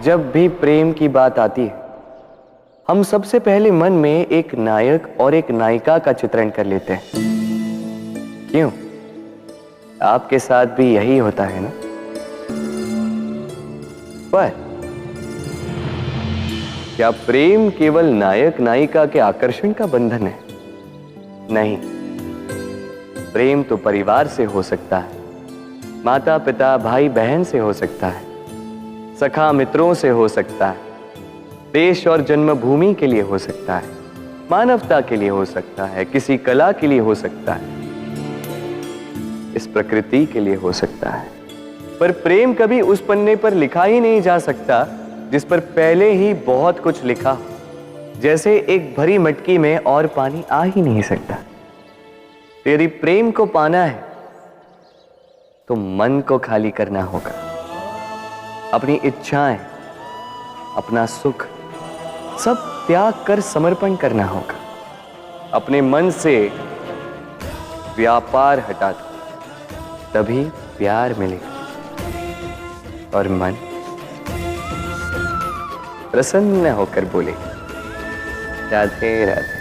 जब भी प्रेम की बात आती है, हम सबसे पहले मन में एक नायक और एक नायिका का चित्रण कर लेते हैं। क्यों? आपके साथ भी यही होता है ना? पर क्या प्रेम केवल नायक नायिका के आकर्षण का बंधन है? नहीं, प्रेम तो परिवार से हो सकता है, माता पिता भाई बहन से हो सकता है, सखा मित्रों से हो सकता है, देश और जन्मभूमि के लिए हो सकता है, मानवता के लिए हो सकता है, किसी कला के लिए हो सकता है, इस प्रकृति के लिए हो सकता है। पर प्रेम कभी उस पन्ने पर लिखा ही नहीं जा सकता जिस पर पहले ही बहुत कुछ लिखा हो। जैसे एक भरी मटकी में और पानी आ ही नहीं सकता। यदि प्रेम को पाना है तो मन को खाली करना होगा, अपनी इच्छाएं, अपना सुख सब त्याग कर समर्पण करना होगा। अपने मन से व्यापार हटा दो, तभी प्यार मिलेगा और मन प्रसन्न होकर बोलेगा, राधे राधे।